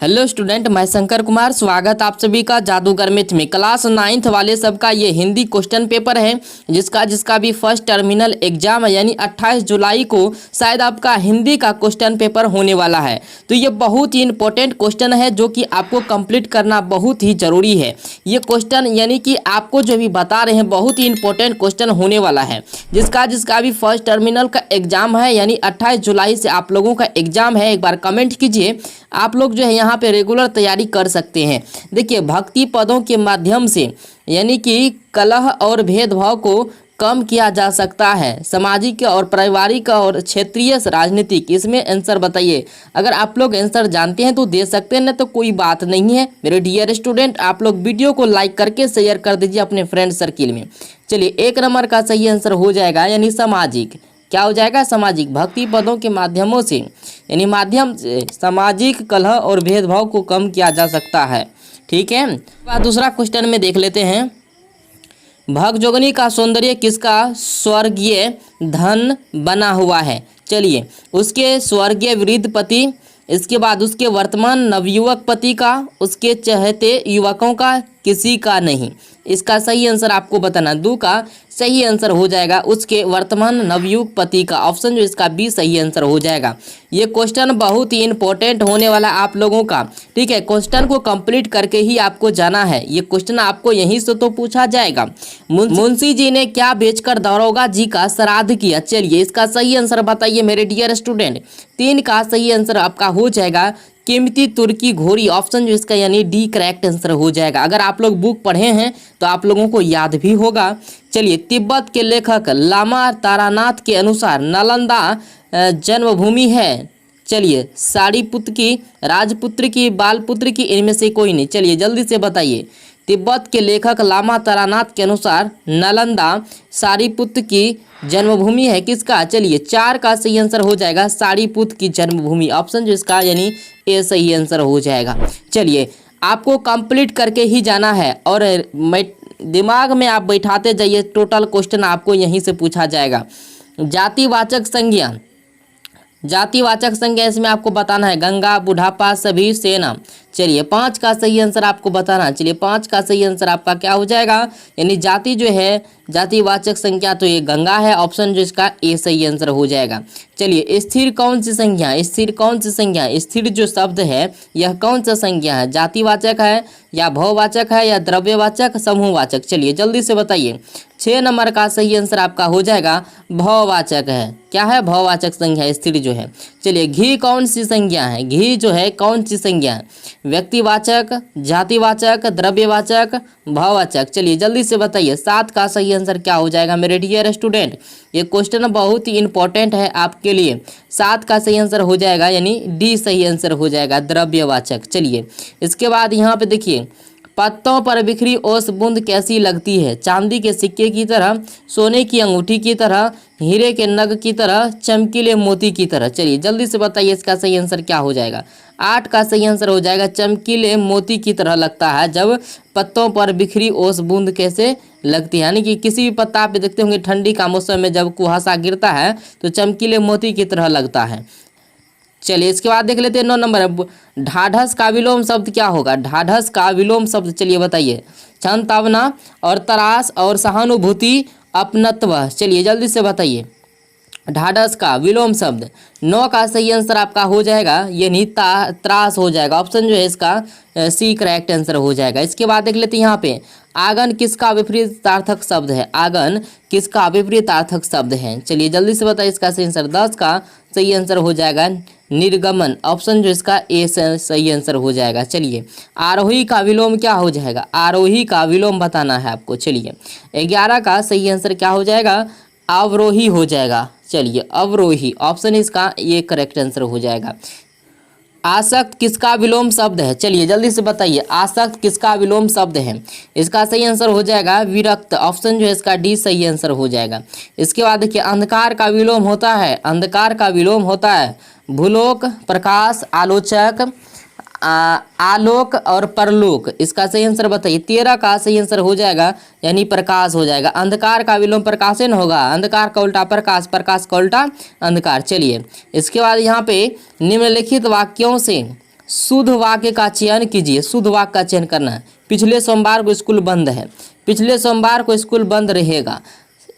Hello student, मैं शंकर कुमार। स्वागत आप सभी का जादूगर मैथ में। क्लास 9th वाले सबका ये हिंदी क्वेश्चन पेपर है, जिसका भी फर्स्ट टर्मिनल एग्जाम है, यानी 28 जुलाई को शायद आपका हिंदी का क्वेश्चन पेपर होने वाला है। तो ये बहुत ही इंपॉर्टेंट क्वेश्चन है जो कि आपको कंप्लीट करना बहुत ही ज़रूरी है। ये क्वेश्चन यानी कि आपको जो भी बता रहे हैं बहुत ही इंपॉर्टेंट क्वेश्चन होने वाला है, जिसका भी फर्स्ट टर्मिनल का एग्जाम है, यानी 28 जुलाई से आप लोगों का एग्जाम है। एक बार कमेंट कीजिए, आप लोग जो है यहाँ पे रेगुलर तैयारी कर सकते हैं। देखिए, भक्ति पदों के माध्यम से यानी कि कलह और भेदभाव को कम किया जा सकता है। सामाजिक और पारिवारिक और क्षेत्रीय राजनीतिक, इसमें आंसर बताइए। अगर आप लोग आंसर जानते हैं तो दे सकते हैं, ना तो कोई बात नहीं है। मेरे डियर स्टूडेंट, आप लोग वीडियो को लाइक करके शेयर कर दीजिए अपने फ्रेंड सर्किल में। चलिए, 1 नंबर का सही आंसर हो जाएगा, यानी सामाजिक। क्या हो जाएगा? सामाजिक। भक्ति पदों के माध्यमों से यानी माध्यम से सामाजिक कलह और भेदभाव को कम किया जा सकता है। ठीक है, अब दूसरा क्वेश्चन में देख लेते हैं। भगजोगनी का सौंदर्य किसका स्वर्गीय धन बना हुआ है? चलिए, उसके स्वर्गीय वृद्ध पति, इसके बाद उसके वर्तमान नवयुवक पति का, उसके चहेते युवकों का, किसी का नहीं। इसका सही आंसर आपको बताना। 2 का सही आंसर हो जाएगा उसके वर्तमान नवयुवक पति का। ऑप्शन जो इसका बी सही आंसर हो जाएगा। ये क्वेश्चन बहुत ही इंपॉर्टेंट होने वाला आप लोगों का। ठीक है, क्वेश्चन को कंप्लीट करके ही आपको जाना है। ये क्वेश्चन आपको यहीं से तो पूछा जाएगा। मुंशी जी ने क्या बेचकर दारोगा जी का श्राद्ध किया? चलिए, इसका सही आंसर बताइए मेरे डियर स्टूडेंट। 3 का सही आंसर आपका हो जाएगा कीमती तुर्की घोड़ी। ऑप्शन जो इसका यानी डी करेक्ट आंसर हो जाएगा। अगर आप लोग बुक पढ़े हैं तो आप लोगों को याद भी होगा। चलिए, तिब्बत के लेखक लामा तारानाथ के अनुसार नालंदा जन्मभूमि है। चलिए, साड़ीपुत्र की, राजपुत्र की, बालपुत्र की, इनमें से कोई नहीं। चलिए जल्दी से बताइए। तिब्बत के लेखक लामा तारानाथ के अनुसार नालंदा साड़ीपुत्र की जन्मभूमि है किसका? चलिए, 4 का सही आंसर हो जाएगा साड़ीपुत्र की जन्मभूमि। ऑप्शन जो इसका यानी ए सही आंसर हो जाएगा। चलिए, आपको कंप्लीट करके ही जाना है और दिमाग में आप बैठाते जाइए। टोटल क्वेश्चन आपको यहीं से पूछा जाएगा। जातिवाचक संज्ञा, जातिवाचक संज्ञा इसमें आपको बताना है गंगा, बुढ़ापा, सभी, सेना। चलिए, 5 का सही आंसर आपको बताना। चलिए, 5 का सही आंसर आपका क्या हो जाएगा? यानी जाति जो है जातिवाचक संख्या, तो ये गंगा है। ऑप्शन जो इसका ए सही आंसर हो जाएगा। चलिए, स्थिर कौन सी संख्या? स्थिर कौन सी संख्या? स्थिर जो शब्द है यह कौन सा संख्या है? जातिवाचक है या भववाचक है या द्रव्यवाचक, समूहवाचक? चलिए जल्दी से बताइए। 6 नंबर का सही आंसर आपका हो जाएगा भववाचक है। क्या है? भववाचक संख्या स्थिर जो है। चलिए, घी कौन सी संज्ञा है? घी जो है कौन सी संज्ञा है? व्यक्तिवाचक, जातिवाचक, द्रव्यवाचक, भाववाचक? चलिए जल्दी से बताइए। 7 का सही आंसर क्या हो जाएगा मेरे डियर स्टूडेंट? ये क्वेश्चन बहुत ही इंपॉर्टेंट है आपके लिए। 7 का सही आंसर हो जाएगा, यानी डी सही आंसर हो जाएगा, द्रव्यवाचक। चलिए, इसके बाद यहाँ पे देखिए, पत्तों पर बिखरी ओस बूंद कैसी लगती है? चांदी के सिक्के की तरह, सोने की अंगूठी की तरह, हीरे के नग की तरह, चमकीले मोती की तरह। चलिए जल्दी से बताइए, इसका सही आंसर क्या हो जाएगा? 8 का सही आंसर हो जाएगा चमकीले मोती की तरह लगता है जब पत्तों पर बिखरी ओस बूंद कैसे लगती है। यानी कि किसी भी पत्ता पे देखते होंगे ठंडी का मौसम में जब कुहासा गिरता है तो चमकीले मोती की तरह लगता है। चलिए, इसके बाद देख लेते हैं 9 नंबर। ढाढ़स का विलोम शब्द क्या होगा? ढाढ़स का विलोम शब्द चलिए बताइए। क्षमतावना और तरास और सहानुभूति, अपनत्व। चलिए जल्दी से बताइए। ढाढ़स का विलोम शब्द 9 का सही आंसर आपका हो जाएगा, यानी त्रास हो जाएगा। ऑप्शन जो है इसका सी करेक्ट आंसर हो जाएगा। इसके बाद देख लेते हैं यहाँ पे, आगन किसका विपरीतार्थक शब्द है? आगन किसका विपरीतार्थक शब्द है? चलिए जल्दी से बताइए, इसका सही आंसर 10 का सही आंसर हो जाएगा निर्गमन। ऑप्शन जो इसका ए सही आंसर हो जाएगा। चलिए, आरोही का विलोम क्या हो जाएगा? आरोही का विलोम बताना है आपको। चलिए, 11 का सही आंसर क्या हो जाएगा? अवरोही हो जाएगा। चलिए, अवरोही। ऑप्शन इसका ये करेक्ट आंसर हो जाएगा। आसक्त किसका विलोम शब्द है? चलिए जल्दी से बताइए, आसक्त किसका विलोम शब्द है? इसका सही आंसर हो जाएगा विरक्त। ऑप्शन जो है इसका डी सही आंसर हो जाएगा। इसके बाद देखिए, अंधकार का विलोम होता है, अंधकार का विलोम होता है भूलोक, प्रकाश, आलोचक, आलोक और परलोक। इसका सही आंसर बताइए। 13 का सही आंसर हो जाएगा, यानी प्रकाश हो जाएगा। अंधकार का विलोम प्रकाशन होगा, अंधकार का उल्टा प्रकाश, प्रकाश का उल्टा अंधकार। चलिए, इसके बाद यहाँ पे निम्नलिखित वाक्यों से शुद्ध वाक्य का चयन कीजिए। शुद्ध वाक्य का चयन करना है। पिछले सोमवार को स्कूल बंद है, पिछले सोमवार को स्कूल बंद रहेगा।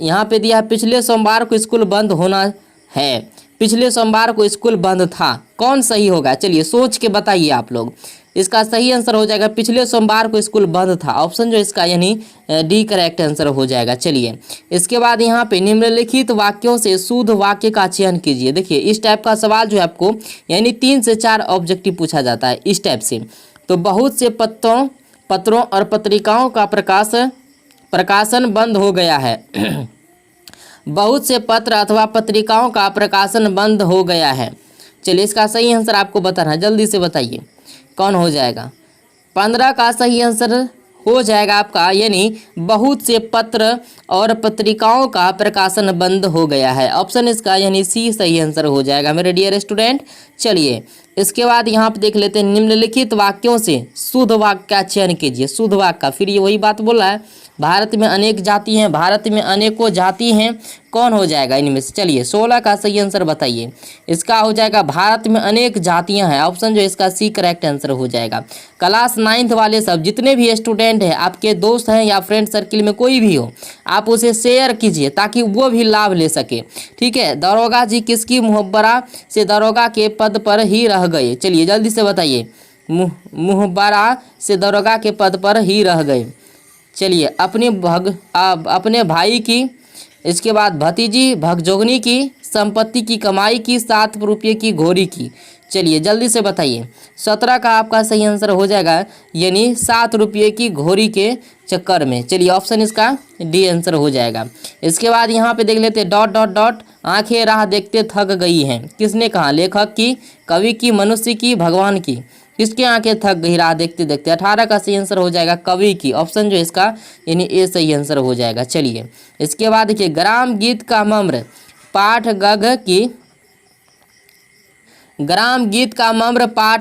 यहाँ पे दिया है पिछले सोमवार को स्कूल बंद होना है, पिछले सोमवार को स्कूल बंद था। कौन सही होगा? चलिए सोच के बताइए आप लोग। इसका सही आंसर हो जाएगा पिछले सोमवार को स्कूल बंद था। ऑप्शन जो इसका यानी डी करेक्ट आंसर हो जाएगा। चलिए इसके बाद यहाँ पे निम्नलिखित वाक्यों से शुद्ध वाक्य का चयन कीजिए। देखिए इस टाइप का सवाल जो है आपको यानी 3 से 4 ऑब्जेक्टिव पूछा जाता है इस टाइप से। तो बहुत से पत्रों और पत्रिकाओं का प्रकाशन बंद हो गया है। बहुत से पत्र अथवा पत्रिकाओं का प्रकाशन बंद हो गया है। चलिए इसका सही आंसर आपको बताना है, जल्दी से बताइए कौन हो जाएगा। 15 का सही आंसर हो जाएगा आपका यानी बहुत से पत्र और पत्रिकाओं का प्रकाशन बंद हो गया है। ऑप्शन इसका यानी सी सही आंसर हो जाएगा मेरे डियर स्टूडेंट। चलिए इसके बाद यहाँ पे देख लेते हैं निम्नलिखित वाक्यों से शुद्ध वाक्य का चयन कीजिए। शुद्ध वाक्य का फिर ये वही बात बोला है, भारत में अनेक जाति हैं, भारत में अनेकों जाति हैं। कौन हो जाएगा इनमें से? चलिए 16 का सही आंसर बताइए। इसका हो जाएगा भारत में अनेक जातियां हैं। ऑप्शन जो इसका सी करेक्ट आंसर हो जाएगा। क्लास 9th वाले सब जितने भी स्टूडेंट हैं, आपके दोस्त हैं या फ्रेंड सर्किल में कोई भी हो, आप उसे शेयर कीजिए ताकि वो भी लाभ ले सके। ठीक है। दरोगा जी किसकी मुहब्बरा से दरोगा के पद पर ही रह गए? चलिए जल्दी से बताइए। मुहब्बरा से दरोगा के पद पर ही रह गए। चलिए अपने भाई की, इसके बाद भतीजी भगजोगनी की संपत्ति की कमाई की 7 रुपये की घोरी की। चलिए जल्दी से बताइए। 17 का आपका सही आंसर हो जाएगा यानी 7 रुपये की घोरी के चक्कर में। चलिए ऑप्शन इसका डी आंसर हो जाएगा। इसके बाद यहाँ पे देख लेते हैं ... आंखें राह देखते थक गई हैं। किसने कहा? लेखक की, कवि की, मनुष्य की, भगवान की। किसकी आंखें थक गई राह देखते देखते? 18 का सही आंसर हो जाएगा कवि की। ऑप्शन जो इसका यानी ए सही आंसर हो जाएगा। चलिए इसके बाद देखिए ग्राम गीत का मम्र पाठ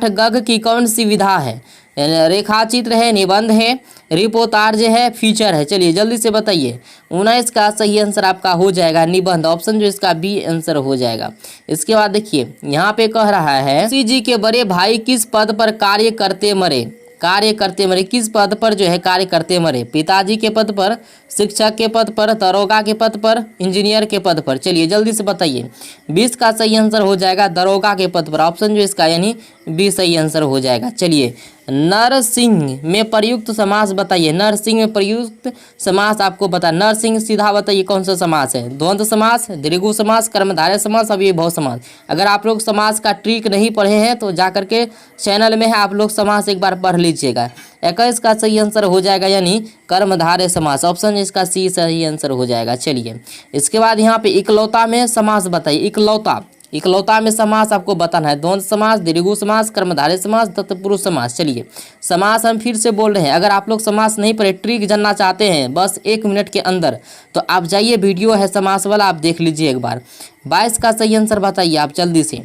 गग की कौन सी विधा है? रेखाचित्र है, निबंध है, रिपोर्टाज है, फीचर है। चलिए जल्दी से बताइए। 19 का सही आंसर आपका हो जाएगा निबंध। ऑप्शन जो इसका बी आंसर हो जाएगा। इसके बाद देखिए यहाँ पे कह रहा है तुलसी जी के बड़े भाई किस पद पर कार्य करते मरे? किस पद पर जो है कार्य करते मरे? पिताजी के पद पर, शिक्षक के पद पर, दरोगा के पद पर, इंजीनियर के पद पर। चलिए जल्दी से बताइए। 20 का सही आंसर हो जाएगा दरोगा के पद पर। ऑप्शन जो इसका यानी बी सही आंसर हो जाएगा। चलिए नरसिंह में प्रयुक्त समास बताइए। नरसिंह में प्रयुक्त समास आपको बता। नरसिंह सीधा बताइए कौन सा समास है? द्वंद्व समास, द्विगु समास, कर्मधारय समास, अव्ययभाव समास। अगर आप लोग समास का ट्रिक नहीं पढ़े हैं तो जा करके चैनल में है, आप लोग समास एक बार पढ़ लीजिएगा। 21 का सही आंसर हो जाएगा यानी कर्मधारय समास। ऑप्शन इसका सी सही आंसर हो जाएगा। चलिए इसके बाद यहाँ पे इकलौता में समास बताइए। इकलौता में समास आपको बताना है। द्वंद्व समास, द्विगु समास, कर्मधारय समास, तत्पुरुष समास। चलिए समास हम फिर से बोल रहे हैं। अगर आप लोग समास नहीं पढ़े, ट्रिक जानना चाहते हैं बस 1 मिनट के अंदर, तो आप जाइए, वीडियो है समास वाला, आप देख लीजिए एक बार। 22 का सही आंसर बताइए आप जल्दी से।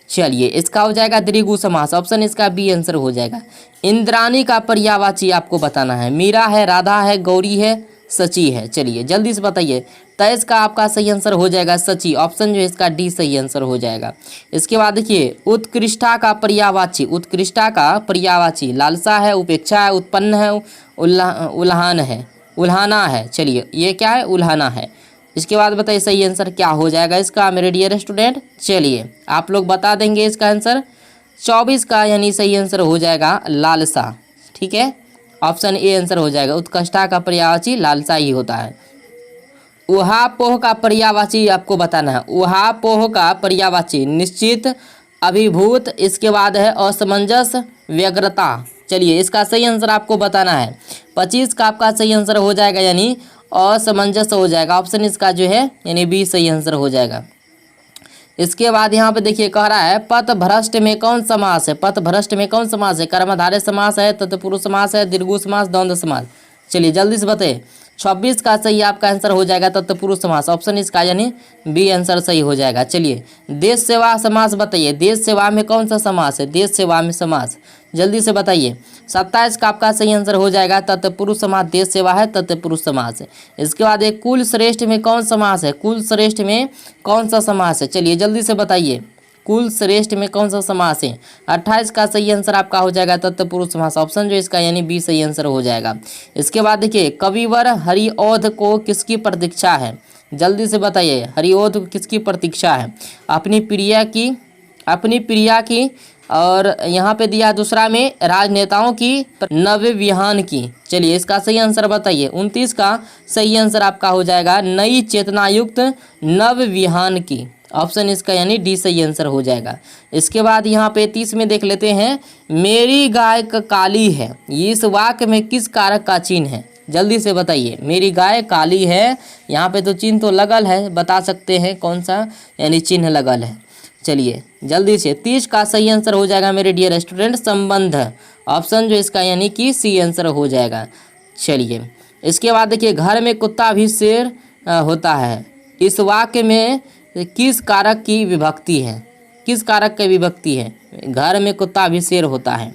चलिए इसका हो जाएगा द्विगु समास। ऑप्शन इसका बी आंसर हो जाएगा। इंद्राणी का पर्यायवाची आपको बताना है। मीरा है, राधा है, गौरी है, सची है। चलिए जल्दी से बताइए। 23 का आपका सही आंसर हो जाएगा सची। ऑप्शन जो है इसका डी सही आंसर हो जाएगा। इसके बाद देखिए उत्कृष्टा का पर्यायवाची लालसा है, उपेक्षा है, उत्पन्न है, उल्हाना है। चलिए ये क्या है? उल्हाना है। इसके बाद बताइए सही आंसर क्या हो जाएगा इसका मेरे डियर स्टूडेंट। चलिए आप लोग बता देंगे इसका आंसर। 24 का यानी सही आंसर हो जाएगा लालसा। ठीक है, ऑप्शन ए आंसर हो जाएगा। उत्कृष्टा का पर्यायवाची लालसा ही होता है। उहापोह का पर्यायवाची आपको बताना है। उहापोह का पर्यायवाची निश्चित, अभिभूत, इसके बाद है असमंजस, व्यग्रता। चलिए इसका सही आंसर आपको बताना है। 25 का आपका सही आंसर हो जाएगा यानी असमंजस हो जाएगा। ऑप्शन इसका जो है यानी बी सही आंसर हो जाएगा। इसके बाद यहाँ पे देखिए कह रहा है पथभ्रष्ट में कौन समास है? पथभ्रष्ट में कौन समास है? कर्मधारय समास है, तत्पुरुष समास है, द्विगु समास, द्वंद्व समास। चलिए जल्दी से बताइए। 26 का सही आपका आंसर हो जाएगा तत्पुरुष समास। ऑप्शन इसका यानी बी आंसर सही हो जाएगा। चलिए देश सेवा समास बताइए। देश सेवा में कौन सा समास है? देश सेवा में समास जल्दी से बताइए। 27 का आपका सही आंसर हो जाएगा तत्पुरुष समास। देश सेवा है तत्पुरुष समास है। इसके बाद एक कुल श्रेष्ठ में कौन समास है? कुल श्रेष्ठ में कौन सा समास है? चलिए जल्दी से बताइए। कुल श्रेष्ठ में कौन सा समास है? 28 का सही आंसर आपका हो जाएगा तत्पुरुष समास, ऑप्शन जो इसका यानी बी सही आंसर हो जाएगा। इसके बाद देखिए, कविवर हरिऔध को किसकी प्रतीक्षा है? जल्दी से बताइए, हरिऔध को किसकी प्रतीक्षा है? अपनी प्रिया की और यहाँ पे दिया दूसरा में राजनेताओं की, नव विहान की। चलिए इसका सही आंसर बताइए। 29 का सही आंसर आपका हो जाएगा नई चेतनायुक्त नव विहान की, ऑप्शन इसका यानी डी सही आंसर हो जाएगा। इसके बाद यहाँ पे 30 में देख लेते हैं, मेरी गाय काली है, ये इस वाक्य में किस कारक का चिन्ह है? जल्दी से बताइए, मेरी गाय काली है, यहाँ पे तो चिन्ह तो लगल है, बता सकते हैं कौन सा यानी चिन्ह लगल है। चलिए जल्दी से 30 का सही आंसर हो जाएगा मेरे डियर स्टूडेंट संबंध, ऑप्शन जो इसका यानी कि सी आंसर हो जाएगा। चलिए इसके बाद देखिए, घर में कुत्ता भी शेर होता है, इस वाक्य में किस कारक की विभक्ति है? किस कारक की विभक्ति है? घर में कुत्ता भी शेर होता है।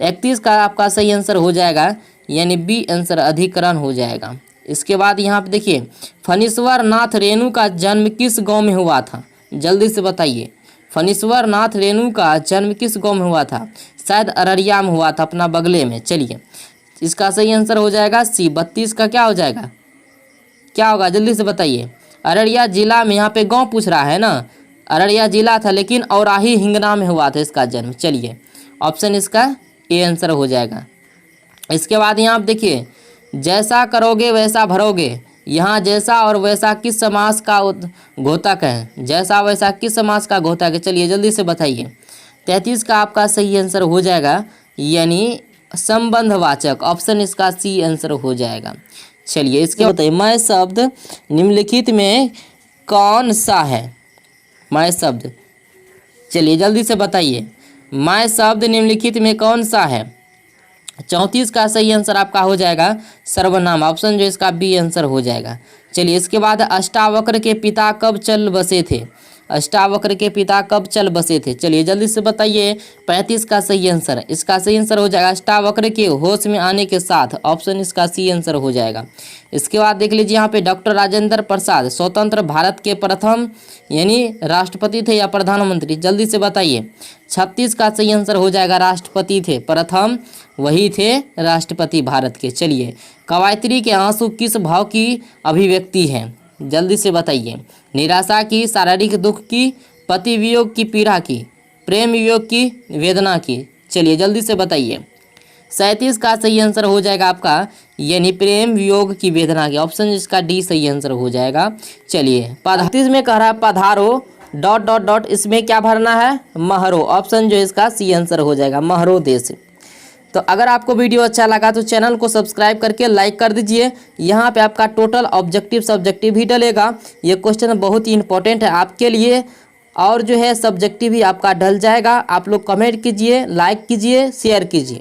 31 का आपका सही आंसर हो जाएगा यानी बी आंसर अधिकरण हो जाएगा। इसके बाद यहाँ पे देखिए, फणीश्वर नाथ रेणु का जन्म किस गांव में हुआ था? जल्दी से बताइए, फणीश्वर नाथ रेणु का जन्म किस गांव में हुआ था? शायद अररिया में हुआ था, अपना बगले में। चलिए इसका सही आंसर हो जाएगा सी। 32 का क्या हो जाएगा, क्या होगा जल्दी से बताइए? अररिया जिला में, यहाँ पे गांव पूछ रहा है ना, अररिया जिला था लेकिन औराही हिंगना में हुआ था इसका जन्म। चलिए ऑप्शन इसका ए आंसर हो जाएगा। इसके बाद यहाँ आप देखिए, जैसा करोगे वैसा भरोगे, यहाँ जैसा और वैसा किस समास का घोतक है? जैसा वैसा किस समास का घोतक है? चलिए जल्दी से बताइए। 33 का आपका सही आंसर हो जाएगा यानी संबंधवाचक, ऑप्शन इसका सी आंसर हो जाएगा। चलिए इसके बताइए, मैं शब्द निम्नलिखित में कौन सा है? मैं शब्द, चलिए जल्दी से बताइए, मैं शब्द निम्नलिखित में कौन सा है? 34 का सही आंसर आपका हो जाएगा सर्वनाम, ऑप्शन जो इसका बी आंसर हो जाएगा। चलिए इसके बाद, अष्टावक्र के पिता कब चल बसे थे? अष्टावक्र के पिता कब चल बसे थे? चलिए जल्दी से बताइए। 35 का सही आंसर, इसका सही आंसर हो जाएगा अष्टावक्र के होश में आने के साथ, ऑप्शन इसका सी आंसर हो जाएगा। इसके बाद देख लीजिए यहाँ पे, डॉक्टर राजेंद्र प्रसाद स्वतंत्र भारत के प्रथम यानी राष्ट्रपति थे या प्रधानमंत्री? जल्दी से बताइए। 36 का सही आंसर हो जाएगा राष्ट्रपति थे, प्रथम वही थे राष्ट्रपति भारत के। चलिए, कवयित्री के आंसू किस भाव की अभिव्यक्ति है? जल्दी से बताइए। निराशा की, शारीरिक दुख की, पति वियोग की, पीड़ा की, प्रेम वियोग की, वेदना की? चलिए जल्दी से बताइए। 37 का सही आंसर हो जाएगा आपका यानी प्रेम वियोग की, वेदना की, ऑप्शन इसका डी सही आंसर हो जाएगा। चलिए 35 में कह रहा है पधारो ... इसमें क्या भरना है? महरो, ऑप्शन जो इसका सी आंसर हो जाएगा, महरो देश। तो अगर आपको वीडियो अच्छा लगा तो चैनल को सब्सक्राइब करके लाइक कर दीजिए। यहाँ पे आपका टोटल ऑब्जेक्टिव सब्जेक्टिव भी डलेगा, ये क्वेश्चन बहुत ही इंपॉर्टेंट है आपके लिए, और जो है सब्जेक्टिव भी आपका डल जाएगा। आप लोग कमेंट कीजिए, लाइक कीजिए, शेयर कीजिए।